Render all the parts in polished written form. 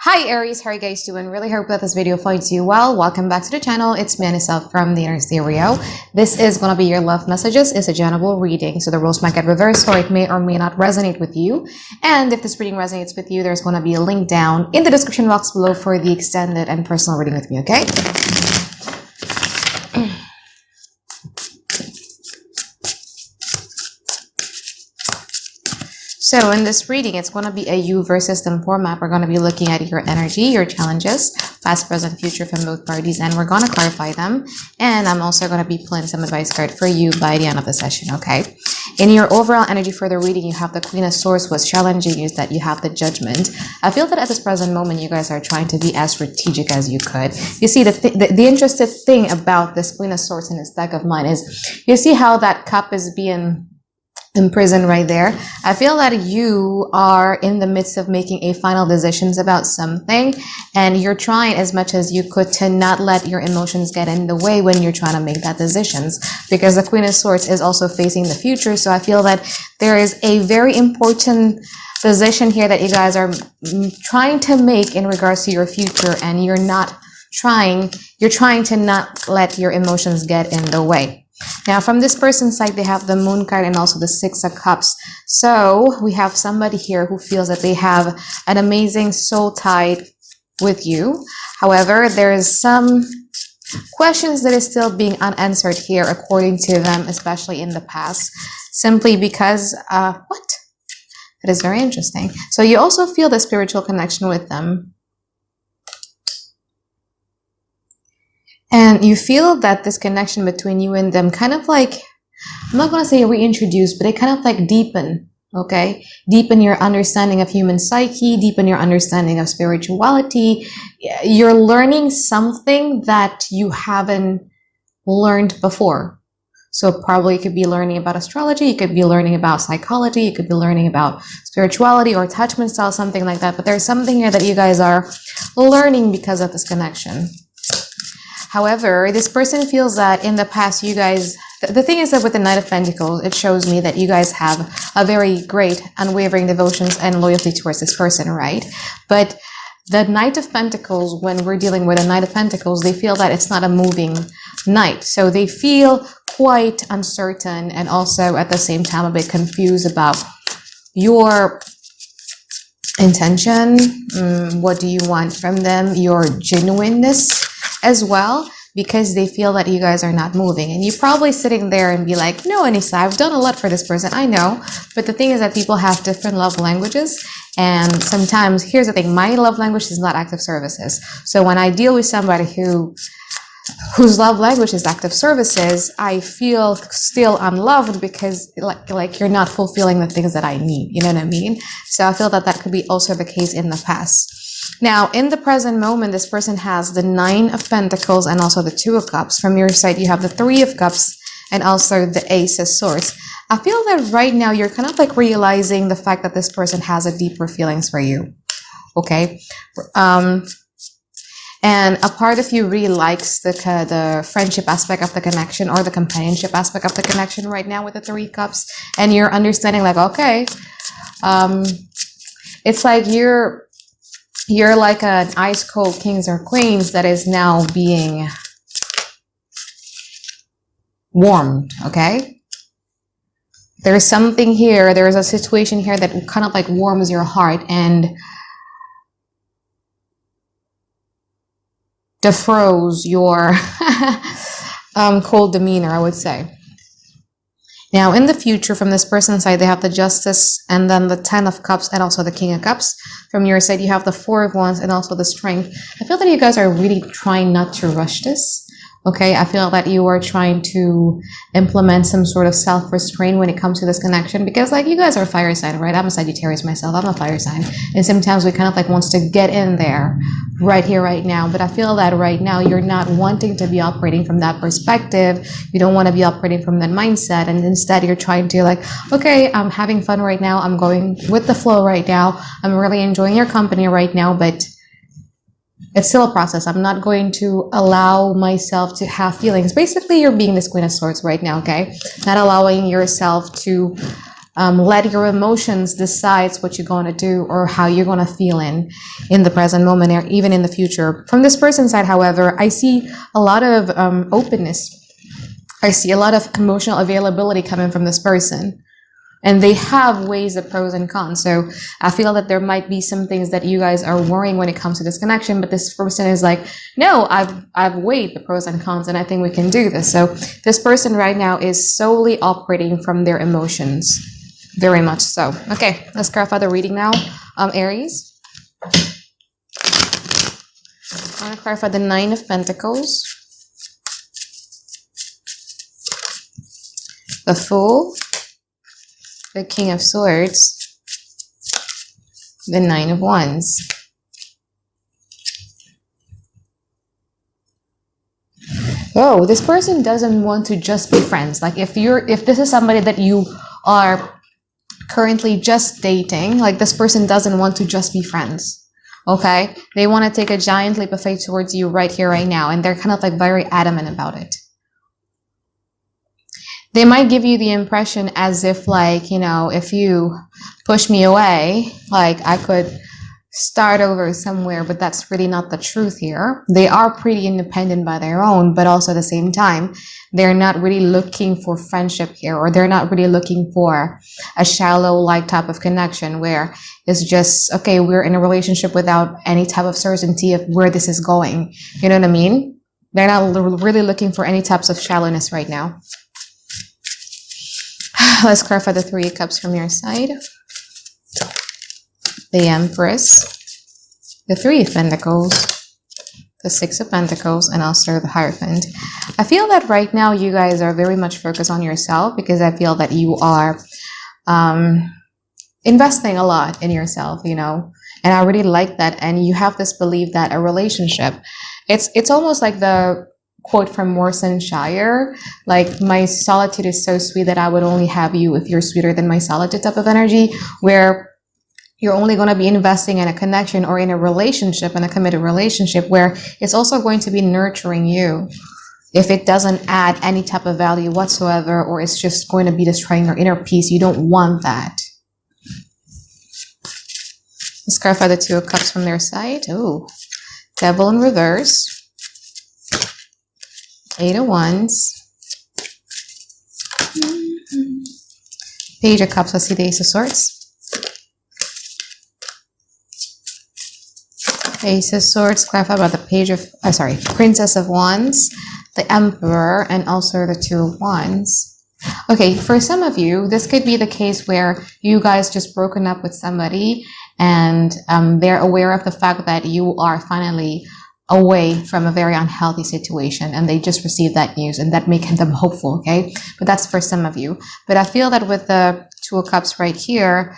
Hi Aries, how are you guys doing? Really hope that this video finds you well. Welcome back to the channel. It's me, Anisa from the Inner Stereo. This is going to be your love messages. It's a general reading, so the rules might get reversed or it may or may not resonate with you. And if this reading resonates with you, there's going to be a link down in the description box below for the extended and personal reading with me, okay? So in this reading, it's going to be a you versus them format. We're going to be looking at your energy, your challenges, past, present, future from both parties, and we're going to clarify them. And I'm also going to be pulling some advice card for you by the end of the session, okay? In your overall energy for the reading, you have the Queen of Swords. What's challenging is that you have the Judgment. I feel that at this present moment, you guys are trying to be as strategic as you could. You see, the interesting thing about this Queen of Swords in this deck of mine is, you see how that cup is being imprisoned right there. I feel that you are in the midst of making a final decisions about something, and you're trying as much as you could to not let your emotions get in the way when you're trying to make that decisions, because the Queen of Swords is also facing the future. So I feel that there is a very important decision here that you guys are trying to make in regards to your future, and you're trying to not let your emotions get in the way. Now, from this person's side, they have the Moon card and also the Six of Cups. So we have somebody here who feels that they have an amazing soul tie with you. However, there is some questions that is still being unanswered here, according to them, especially in the past, simply because, That is very interesting. So you also feel the spiritual connection with them. And you feel that this connection between you and them kind of like, I'm not going to say reintroduce, but it kind of like deepen, okay? Deepen your understanding of human psyche, deepen your understanding of spirituality. You're learning something that you haven't learned before. So probably you could be learning about astrology, you could be learning about psychology, you could be learning about spirituality or attachment style, something like that. But there's something here that you guys are learning because of this connection. However, this person feels that in the past, you guys, the thing is that with the Knight of Pentacles, it shows me that you guys have a very great, unwavering devotions and loyalty towards this person, right? But the Knight of Pentacles, when we're dealing with a Knight of Pentacles, they feel that it's not a moving knight. So they feel quite uncertain and also at the same time a bit confused about your intention. What do you want from them? Your genuineness as well, because they feel that you guys are not moving. And you're probably sitting there and be like, no, Anisa, I've done a lot for this person. I know. But the thing is that people have different love languages. And sometimes, here's the thing, my love language is not active services. So when I deal with somebody whose love language is active services, I feel still unloved because like you're not fulfilling the things that I need. You know what I mean? So I feel that that could be also the case in the past. Now, in the present moment, this person has the Nine of Pentacles and also the Two of Cups. From your side, you have the Three of Cups and also the Ace of Swords. I feel that right now you're kind of like realizing the fact that this person has a deeper feelings for you. Okay? And a part of you really likes the friendship aspect of the connection or the companionship aspect of the connection right now with the Three Cups. And you're understanding like, okay, it's like you're like an ice cold kings or queens that is now being warmed, okay? There's something here, there's a situation here that kind of like warms your heart and defroze your cold demeanor, I would say. Now, in the future, from this person's side, they have the Justice and then the Ten of Cups and also the King of Cups. From your side, you have the Four of Wands and also the Strength. I feel that you guys are really trying not to rush this. Okay, I feel that you are trying to implement some sort of self-restraint when it comes to this connection, because like you guys are a fire sign, right? I'm a Sagittarius myself, I'm a fire sign. And sometimes we kind of like wants to get in there right here, right now. But I feel that right now you're not wanting to be operating from that perspective. You don't want to be operating from that mindset. And instead you're trying to like, okay, I'm having fun right now. I'm going with the flow right now. I'm really enjoying your company right now, but it's still a process. I'm not going to allow myself to have feelings. Basically, you're being this Queen of Swords right now, okay? Not allowing yourself to let your emotions decide what you're going to do or how you're going to feel in the present moment or even in the future. From this person's side, however, I see a lot of openness. I see a lot of emotional availability coming from this person. And they have ways of pros and cons. So I feel that there might be some things that you guys are worrying when it comes to this connection, but this person is like, no, I've weighed the pros and cons and I think we can do this. So this person right now is solely operating from their emotions. Very much so. Okay, let's clarify the reading now. Aries. I want to clarify the Nine of Pentacles. The Fool. The King of Swords, the Nine of Wands. Oh, this person doesn't want to just be friends. Like if this is somebody that you are currently just dating, like this person doesn't want to just be friends. Okay? They want to take a giant leap of faith towards you right here, right now. And they're kind of like very adamant about it. They might give you the impression as if like, you know, if you push me away, like I could start over somewhere, but that's really not the truth here. They are pretty independent by their own, but also at the same time, they're not really looking for friendship here, or they're not really looking for a shallow like type of connection where it's just, okay, we're in a relationship without any type of certainty of where this is going. You know what I mean? They're not really looking for any types of shallowness right now. Let's clarify the Three of Cups from your side. The Empress, the Three of Pentacles, the Six of Pentacles, and also the Hierophant. I feel that right now you guys are very much focused on yourself because I feel that you are investing a lot in yourself, you know, and I really like that. And you have this belief that a relationship, it's almost like the quote from Morrison Shire, like, my solitude is so sweet that I would only have you if you're sweeter than my solitude type of energy, where you're only going to be investing in a connection or in a relationship, in a committed relationship, where it's also going to be nurturing you. If it doesn't add any type of value whatsoever, or it's just going to be destroying your inner peace, you don't want that. Let's clarify the Two of Cups from their side. Oh, Devil in reverse. Eight of Wands. Page of Cups. Let's see the Ace of Swords. Ace of Swords. Clarify about the Page of, Princess of Wands, the Emperor, and also the Two of Wands. Okay, for some of you, this could be the case where you guys just broken up with somebody and they're aware of the fact that you are finally away from a very unhealthy situation, and they just received that news, and that makes them hopeful. Okay, but that's for some of you. But I feel that with the Two of Cups right here,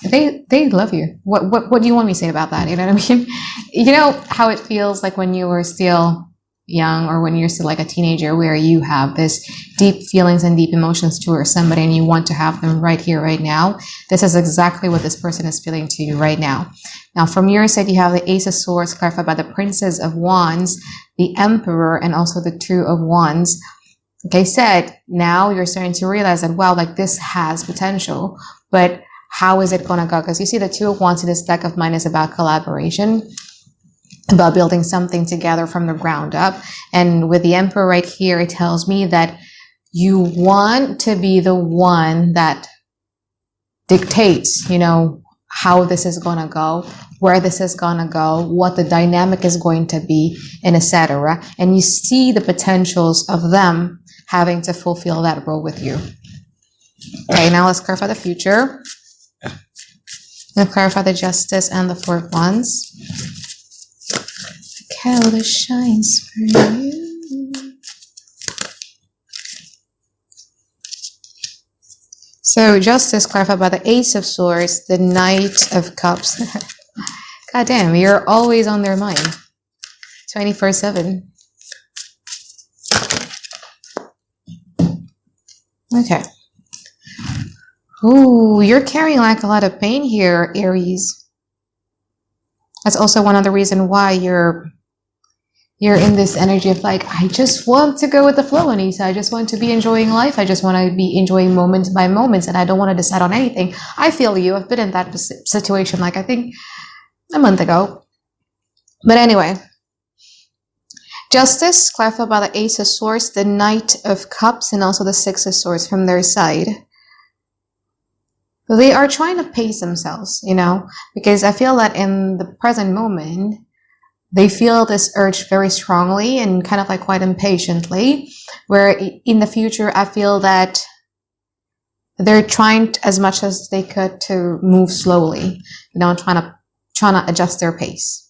they love you. What do you want me to say about that? You know what I mean? You know how it feels like when you were still young, or when you're still like a teenager, where you have this deep feelings and deep emotions towards somebody and you want to have them right here, right now. This is exactly what this person is feeling to you right now. Now, from your side, you have the Ace of Swords clarified by the Princess of Wands, the Emperor, and also the Two of Wands. Like I said, now you're starting to realize that, wow, like this has potential, but how is it going to go? Because you see the Two of Wands in this deck of mine is about collaboration, about building something together from the ground up. And with the Emperor right here, it tells me that you want to be the one that dictates, you know, how this is going to go, where this is going to go, what the dynamic is going to be, and etc. And you see the potentials of them having to fulfill that role with you. Okay, now let's clarify the future. Let's clarify the Justice and the Four of Wands. How this shines for you. So Justice clarified by the Ace of Swords, the Knight of Cups. God damn, you're always on their mind. 24/7. Okay. Ooh, you're carrying like a lot of pain here, Aries. That's also one of the reasons why you're you're in this energy of like, I just want to go with the flow, Anisa. I just want to be enjoying life. I just want to be enjoying moments by moments, and I don't want to decide on anything. I feel you. I've been in that situation, like I think a month ago. But anyway, Justice, clarified by the Ace of Swords, the Knight of Cups, and also the Six of Swords from their side. They are trying to pace themselves, you know, because I feel that in the present moment, they feel this urge very strongly and kind of like quite impatiently, where in the future, I feel that they're trying as much as they could to move slowly, you know, trying to adjust their pace.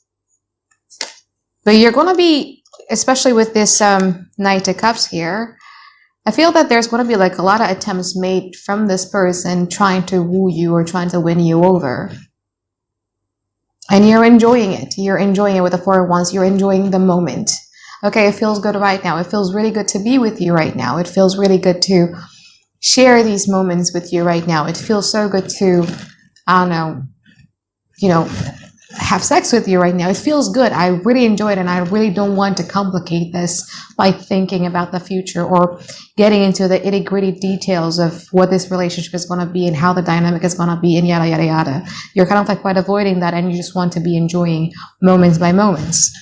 But you're going to be, especially with this Knight of Cups here, I feel that there's going to be like a lot of attempts made from this person trying to woo you or trying to win you over. And you're enjoying it. You're enjoying it with the Four of Wands. You're enjoying the moment. Okay, it feels good right now. It feels really good to be with you right now. It feels really good to share these moments with you right now. It feels so good to, I don't know, you know, have sex with you right now. It feels good. I really enjoy it, and I really don't want to complicate this by thinking about the future or getting into the itty-gritty details of what this relationship is going to be and how the dynamic is going to be and yada, yada, yada. You're kind of like quite avoiding that, and you just want to be enjoying moments by moments.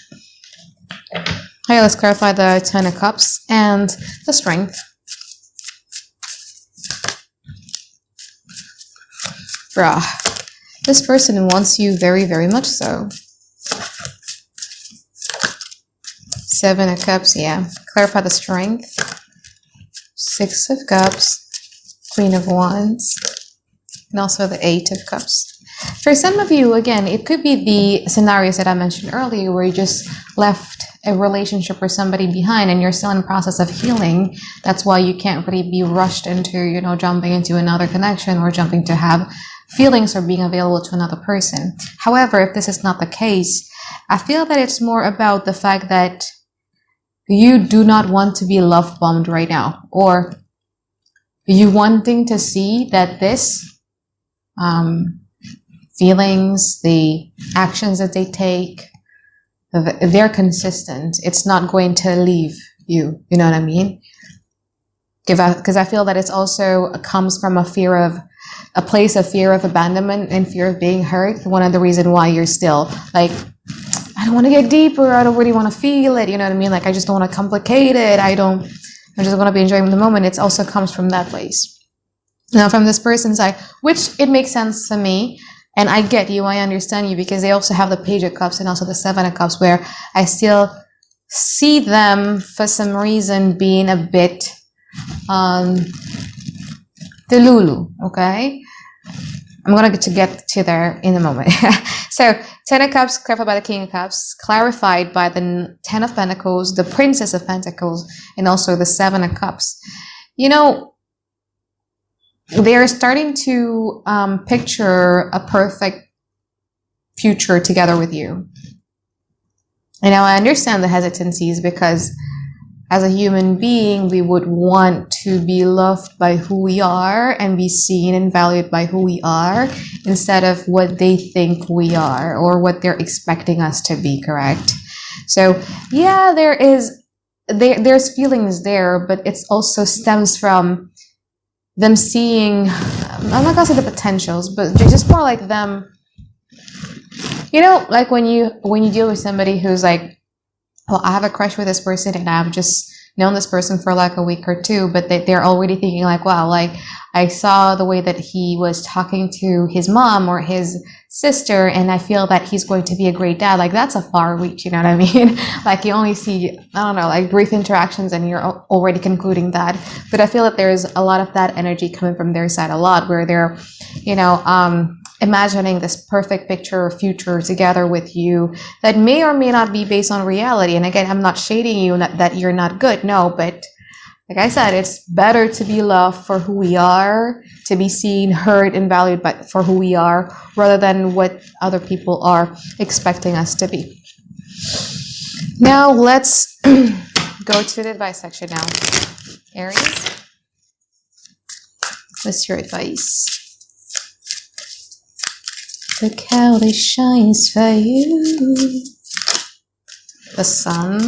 Okay, let's clarify the Ten of Cups and the Strength. Bruh. This person wants you very, very much so. Seven of Cups, yeah. Clarify the Strength. Six of Cups. Queen of Wands. And also the Eight of Cups. For some of you, again, it could be the scenarios that I mentioned earlier where you just left a relationship or somebody behind and you're still in the process of healing. That's why you can't really be rushed into, you know, jumping into another connection or jumping to have feelings or being available to another person. However, if this is not the case, I feel that it's more about the fact that you do not want to be love bombed right now, or you wanting to see that this feelings, the actions that they take, they're consistent. It's not going to leave you. You know what I mean? Because I feel that it's also comes from a place of fear of abandonment and fear of being hurt. One of the reasons why you're still like, I don't want to get deeper. I don't really want to feel it. You know what I mean? Like, I just don't want to complicate it. I just want to be enjoying the moment. It also comes from that place. Now, from this person's side, which it makes sense to me. And I get you. I understand you, because they also have the Page of Cups and also the Seven of Cups, where I still see them for some reason being a bit delulu, okay? I'm going to get to there in a moment. So, Ten of Cups, clarified by the King of Cups, clarified by the Ten of Pentacles, the Princess of Pentacles, and also the Seven of Cups. You know, they're starting to picture a perfect future together with you. And now I understand the hesitancies, because as a human being, we would want to be loved by who we are and be seen and valued by who we are instead of what they think we are or what they're expecting us to be, correct? So yeah, there's feelings there, but it also stems from them seeing, I'm not gonna say the potentials, but they're just more like them, you know, like when you deal with somebody who's like, well, I have a crush with this person and I've just known this person for like a week or two, but they're already thinking like, wow, like I saw the way that he was talking to his mom or his sister, and I feel that he's going to be a great dad. Like, that's a far reach, you know what I mean? Like, you only see, I don't know, like brief interactions and you're already concluding that. But I feel that there's a lot of that energy coming from their side a lot, where they're, you know, imagining this perfect picture or future together with you that may or may not be based on reality. And again, I'm not shading you that you're not good. No, but like I said, it's better to be loved for who we are, to be seen, heard, and valued for who we are, rather than what other people are expecting us to be. Now, let's go to the advice section now. Aries, what's your advice? Look how they shines for you. the Sun,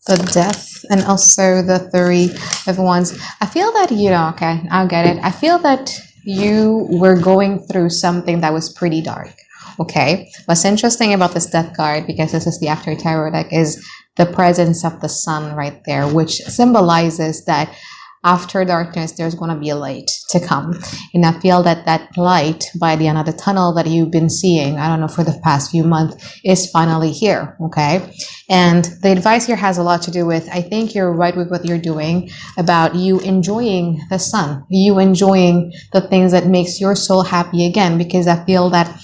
the Death, and also the Three of Wands. I feel that, you know, okay, I'll get it. I feel that you were going through something that was pretty dark. Okay, what's interesting about this Death card, because this is the After Tarot deck, is the presence of the Sun right there, which symbolizes that after darkness, there's going to be a light to come. And I feel that that light by the end of the tunnel that you've been seeing, I don't know, for the past few months, is finally here. Okay. And the advice here has a lot to do with, I think you're right with what you're doing about you enjoying the sun, you enjoying the things that makes your soul happy again, because I feel that,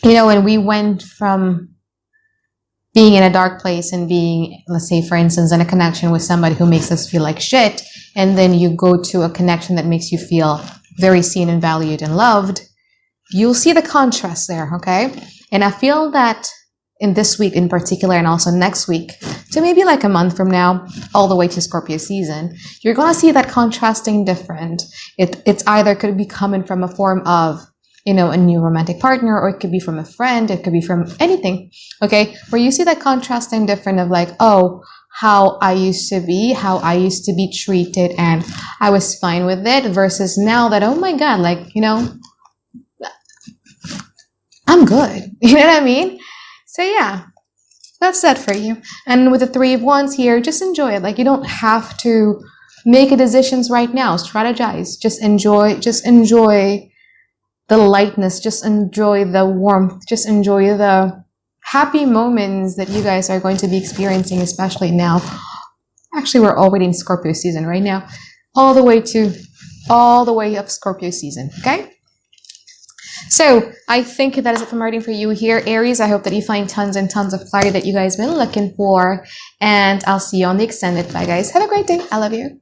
you know, when we went from being in a dark place and being, let's say, for instance, in a connection with somebody who makes us feel like shit, and then you go to a connection that makes you feel very seen and valued and loved, you'll see the contrast there, okay? And I feel that in this week in particular, and also next week, to maybe like a month from now, all the way to Scorpio season, you're going to see that contrasting different. It's either could be coming from a form of, you know, a new romantic partner, or it could be from a friend, it could be from anything, okay? Where you see that contrasting different of like, oh, how I used to be treated and I was fine with it, versus now that, oh my God, like, you know, I'm good. You know what I mean? So yeah, that's that for you. And with the Three of Wands here, just enjoy it. Like, you don't have to make decisions right now. Strategize. Just enjoy the lightness, just enjoy the warmth, just enjoy the happy moments that you guys are going to be experiencing, especially now. Actually, we're already in Scorpio season right now, all the way up Scorpio season, okay? So I think that is it for my reading for you here, Aries. I hope that you find tons and tons of clarity that you guys been looking for, and I'll see you on the extended. Bye, guys. Have a great day. I love you.